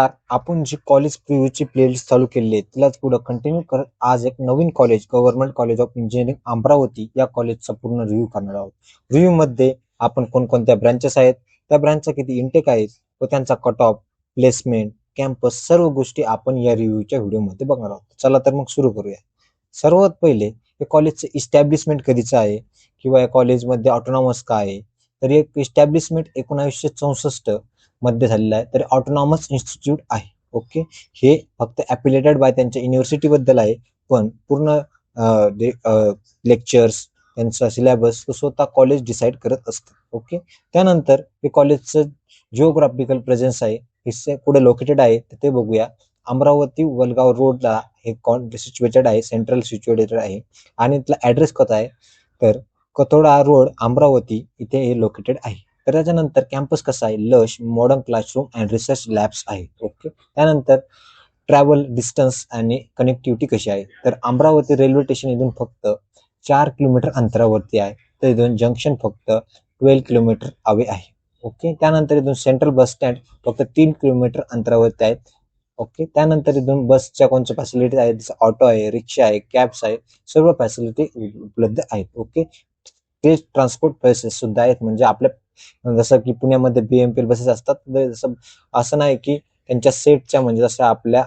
आपण जी college प्रिव्ह्यूची playlist चालू केली आहे तिलाच पुढे कंटिन्यू करत आज एक नवीन college government college of engineering Amravati या कॉलेजचा पूर्ण रिव्ह्यू करणार आहोत. रिव्ह्यू मध्ये आपण कोणकोणत्या ब्रँचेस आहेत, त्या ब्रँचचा किती इंटेक आहेत व त्यांचा कट ऑफ, प्लेसमेंट, कॅम्पस सर्व गोष्टी आपण या रिव्ह्यूच्या व्हिडिओमध्ये बघणार आहोत. चला तर मग सुरू करूया. सर्वात पहिले या कॉलेजचं इस्टॅब्लिशमेंट कधीचं आहे किंवा या कॉलेजमध्ये ऑटोनॉमस का आहे. तर एक इस्टॅब्लिशमेंट 1964 मध्ये झालेला आहे. तर ऑटोनॉमस इन्स्टिट्यूट आहे. ओके, हे फक्त ॲफिलिएटेड बाय त्यांच्या युनिव्हर्सिटी बद्दल आहे, पण पूर्ण लेक्चर्स त्यांचा सिलेबस तो स्वतः कॉलेज डिसाईड करत असतं. ओके, त्यानंतर हे कॉलेजचं जिओग्राफिकल प्रेझेन्स आहे, हे कुठे लोकेटेड आहे ते बघूया. अमरावती वलगाव रोडला हे सिच्युएटेड आहे, सेंट्रल सिच्युएटेड आहे. आणि त्याला ऍड्रेस कसा आहे तर कथोडा रोड अमरावती इथे हे लोकेटेड आहे. तर त्याच्यानंतर कॅम्पस कसा आहे, lush modern classroom and research labs आहे. ओके, त्यानंतर ट्रॅव्हल डिस्टन्स आणि कनेक्टिव्हिटी कशी आहे. तर अमरावती रेल्वे स्टेशन इथून फक्त 4 किलोमीटर अंतरावरती आहे. तर इथून जंक्शन फक्त 12 किलोमीटर अवे आहे. ओके, त्यानंतर इथून सेंट्रल बस स्टँड फक्त 3 किलोमीटर अंतरावरती आहेत. ओके, त्यानंतर इथून बसच्या कोणत्या फॅसिलिटीज आहेत, जसं ऑटो आहे, रिक्षा आहे, कॅब्स आहे, सर्व फॅसिलिटी उपलब्ध आहेत. ओके, ते ट्रान्सपोर्ट बसेस सुद्धा आहेत, म्हणजे आपल्या जसं की पुण्यामध्ये BMPL बसेस असतात, जसं असं नाही की त्यांच्या सेटच्या, म्हणजे जसं आपल्या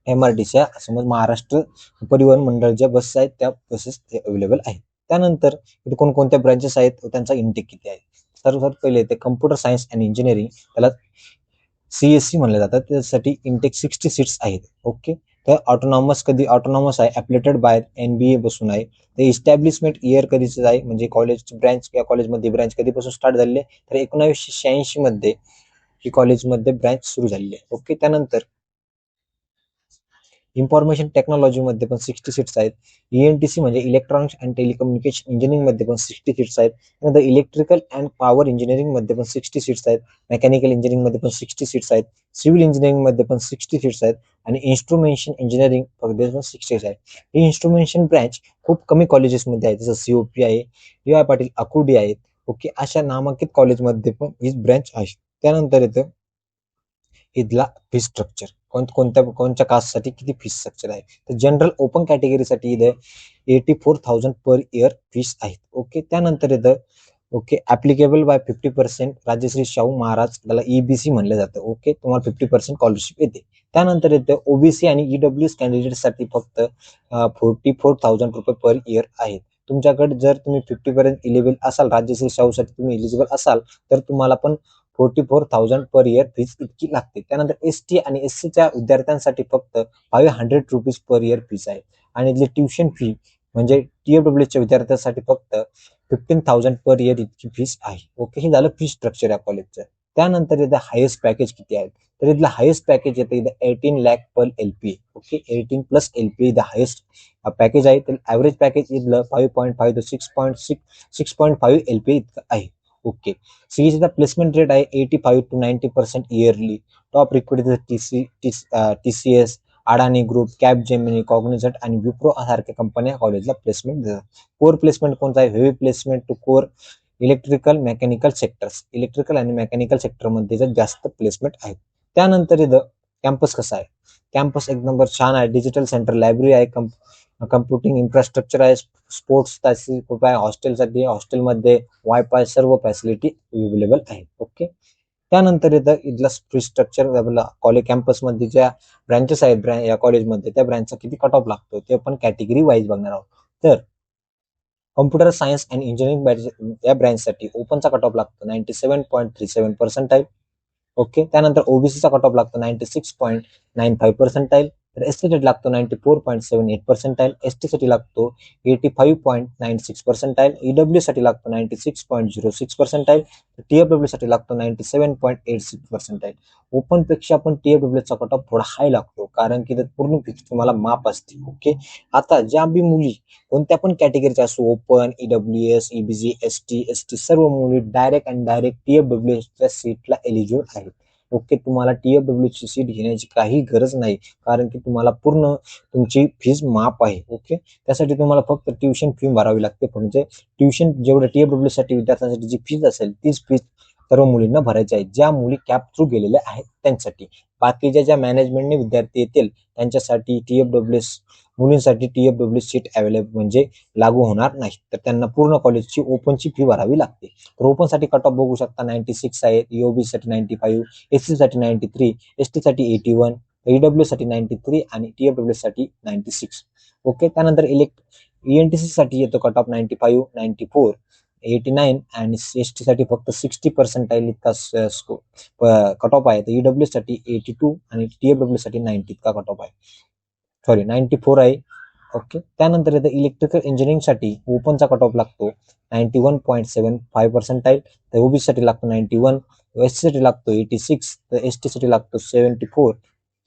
MRTच्या समज महाराष्ट्र परिवहन मंडळाच्या बसेस आहेत, त्या बसेस अवेलेबल आहेत. त्यानंतर इथे कोणकोणत्या ब्रांचेस आहेत व त्यांचा इंटेक किती आहे. सर्वात पहिले ते कम्प्युटर सायन्स अँड इंजिनिअरिंग, त्याला CSC म्हणलं जातं, त्यासाठी इंटेक 60 सीट्स आहेत. ओके, तर ऑटोनॉमस कधी ऑटोनॉमस आहे, ॲफिलिएटेड बाय NBA बसून आहे. ते इस्टॅब्लिशमेंट इयर कधीचं आहे, म्हणजे कॉलेजची ब्रँच या कॉलेजमध्ये ब्रँच कधीपासून स्टार्ट झालेली आहे, तर 1986 मध्ये ही कॉलेजमध्ये ब्रँच सुरू झालेली आहे. ओके, त्यानंतर इन्फॉर्मेशन टेक्नॉलॉजीमध्ये पण 60 सीट्स आहेत. ENTC म्हणजे इलेक्ट्रॉनिक्स अँड टेलिकम्युनिकेशन इंजिनिअरिंगमध्ये पण 60 सीट्स आहेत. त्यानंतर इलेक्ट्रिकल अँड पॉवर इंजिनिअरिंगमध्ये पण 60 सीट्स आहेत. मेकॅनिकल इंजिनिअरिंगमध्ये पण 60 सीट्स आहेत. सिव्हिल इंजिनिअरिंगमध्ये पण 60 सीट्स आहेत. आणि इन्स्ट्रुमेंटेशन इंजिनिअरिंग मध्ये पण 60 आहेत. ही इन्स्ट्रुमेंटेशन ब्रँच खूप कमी कॉलेजेसमध्ये आहे, जसं COP आहे, DY पाटील अकुडी आहेत. ओके, अशा नामांकित कॉलेजमध्ये पण ही ब्रँच आहे. त्यानंतर येतं इथला फी स्ट्रक्चर, कोणत्या कास्टसाठी किती फी स्ट्रक्चर आहे. तर जनरल ओपन कॅटेगरीसाठी इथे 84,000 पर इयर फीस आहेत. ओके, त्यानंतर इथं okay applicable by 50% Rajshri Shahu Maharaj, त्याला EBC म्हणलं जातं. ओके, तुम्हाला 50% स्कॉलरशिप येते. त्यानंतर येतं OBC आणि EWS कॅन्डिडेटसाठी फक्त 44,000 रुपये पर इयर आहेत. तुमच्याकडे जर तुम्ही 50% इलिजिबल असाल, राजश्री शाहूसाठी तुम्ही इलिजिबल असाल, तर तुम्हाला पण 44,000 पर इयर फीस इतकी लागते. त्यानंतर ST आणि SCच्या विद्यार्थ्यांसाठी फक्त 500 रुपीज पर इयर फीस आहे. आणि जे ट्युशन फी म्हणजे TFWच्या विद्यार्थ्यांसाठी फक्त 15,000 पर इयर इतकी फीस आहे. ओके, हे झालं फी स्ट्रक्चर या कॉलेजचं. त्यानंतर इथं हायेस्ट पॅकेज किती आहे, तर इथलं हायेस्ट पॅकेज येतं इथं 18 लाख पर LPA. ओके, 18 प्लस LPA इथं हायेस्ट पॅकेज आहे. तर ॲव्हरेज पॅकेज इथलं 5.5 ते 6.5 LPA इतकं आहे. ओके, CECचा प्लेसमेंट रेट आहे 85 to 90% yearly. Top recruiter TCS, Adani group, Capgemini, cognisant आणि विप्रो सारख्या कंपन्या कॉलेजला प्लेसमेंट देतात. कोर प्लेसमेंट कोणता आहे, heavy placement to core electrical mechanical sectors, electrical आणि मेकॅनिकल सेक्टरमध्ये जास्त प्लेसमेंट आहेत. त्यानंतर इथं कॅम्पस कसा आहे, कॅम्पस एक नंबर छान आहे. डिजिटल सेंटर, लायब्ररी आहे, कम्प्युटिंग इन्फ्रास्ट्रक्चर आहे, स्पोर्ट्स खूप आहे, हॉस्टेलसाठी हॉस्टेलमध्ये वायफाय सर्व फॅसिलिटी अवेलेबल आहेत. ओके, त्यानंतर इथं इथला फी स्ट्रक्चर कॉलेज कॅम्पसमध्ये ज्या ब्रँचेस आहेत या कॉलेजमध्ये, त्या ब्रँचचा किती कट ऑफ लागतो ते पण कॅटेगरी वाईज बघणार आहोत. तर कॉम्प्युटर सायन्स अँड इंजिनिअरिंग या ब्रँचसाठी ओपनचा कट ऑफ लागतो 97.37%. ओके, त्यानंतर OBCचा कट ऑफ लागतो 96.95%. तर ST साठी लागतो 94.78%. ST साठी लागतो 85.96%. EW साठी लागतो 96.06%. TFW साठी लागतो 97.86%. ओपन पेक्षा पण TFW चा कट ऑफ थोडा हाय लागतो, कारण की पूर्ण फिक्स तुम्हाला माप असते. ओके, आता ज्या बी मुली कोणत्या पण कॅटेगरीच्या असो, ओपन, EWS, EBC, ST सर्व मुली डायरेक्ट TFW च्या सीटला एलिजिबल आहेत. ओके, तुम्हाला TFW ची सीट घेण्याची काही गरज नाही, कारण की तुम्हाला पूर्ण तुमची फीज माफ आहे. ओके, त्यासाठी तुम्हाला फक्त ट्युशन फी भरावी लागते. म्हणजे ट्युशन जेवढं TFW साठी विद्यार्थ्यांसाठी जी फीज असेल तीच फीज सर्व मुलींना भरायचे आहे, ज्या मुली कॅप थ्रू गेलेल्या आहेत त्यांच्यासाठी. बाकीच्या ज्या मॅनेजमेंटने विद्यार्थी येतील त्यांच्यासाठी TFWS मुलींसाठी TFWS सीट अवेलेबल म्हणजे लागू होणार नाही, तर त्यांना पूर्ण कॉलेजची ओपनची फी भरावी लागते. तर ओपनसाठी कट ऑफ बघू शकता 96 आहे, EOB साठी 95, SC साठी 93, ST साठी 81, EW साठी 93 आणि TFWS साठी 96. ओके. त्यानंतर ENTC साठी येतो कट ऑफ 95, 94, 89 आणि ST साठी फक्त 60% इतका कट ऑफ आहे. तर EW साठी 82 आणि TFWS साठी 90 इतका कट ऑफ आहे. सॉरी 94 आहे. ओके. त्यानंतर येतं इलेक्ट्रिकल इंजिनिअरिंग साठी ओपनचा कट ऑफ लागतो 91.75%. तर OBC साठी लागतो 91, SC साठी लागतो 86, तर ST साठी लागतो 74,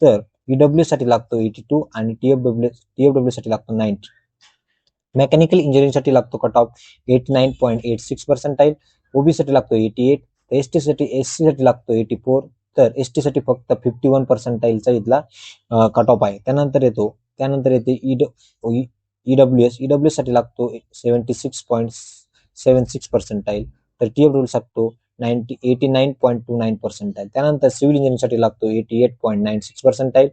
तर EW साठी लागतो 82 आणि TFW साठी लागतो 90. मेकॅनिकल इंजिनिअरिंग साठी लागतो कट ऑफ 89.86%. OBC साठी लागतो 88, तर SC साठी लागतो 84, तर ST साठी फक्त 51%चा इथला कट ऑफ आहे. त्यानंतर येते EWS साठी लागतो 76.76%, तर TFW लागतो 89.29%. त्यानंतर सिव्हिल इंजिनिअरिंग साठी लागतो 88.96%,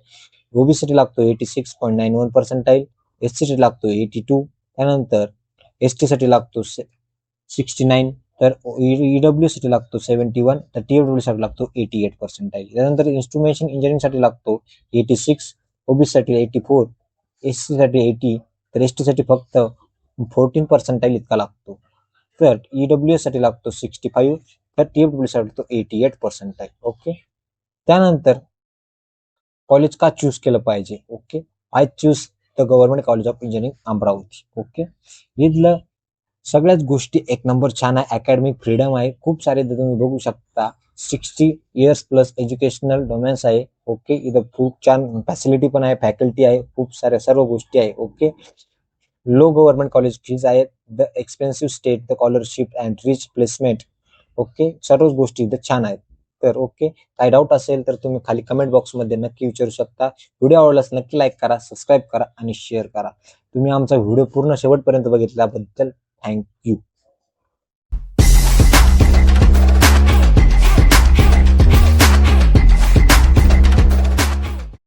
OBC साठी लागतो 86.91%, SC साठी लागतो 82, त्यानंतर ST साठी लागतो 69, तर EW साठी लागतो 71, तर TFW साठी लागतो 88%. त्यानंतर इन्स्ट्रुमेंटेशन इंजिनिअरिंग साठी लागतो 86, OBC साठी 84, SC साठी 80, तर ST साठी फक्त 14% इतका लागतो. तर EWS साठी लागतो 65, तर TFW साठी लागतो 88%. ओके. त्यानंतर कॉलेज का चूज केलं पाहिजे. Okay. I choose the government college of engineering Amravati. Okay. इथलं सगळ्याच गोष्टी एक नंबर छान आहे. अकॅडमिक फ्रीडम आहे, खूप सारे तुम्ही बघू शकता. 60 इयर्स प्लस एज्युकेशनल डोमेन्स आहे. ओके. इथं खूप छान फॅसिलिटी पण आहे, फॅकल्टी आहे, खूप साऱ्या सर्व गोष्टी आहे. Okay. Low government college fees आहेत, the expensive state, the scholarship and rich placement. Okay. सर्वच गोष्टी इथं छान आहेत. तर ओके. काही डाऊट असेल तर तुम्ही खाली कमेंट बॉक्समध्ये नक्की विचारू शकता. व्हिडिओ आवडल्यास नक्की लाईक करा, सबस्क्राईब करा आणि शेअर करा. तुम्ही आमचा व्हिडिओ पूर्ण शेवटपर्यंत बघितल्याबद्दल थँक्यू.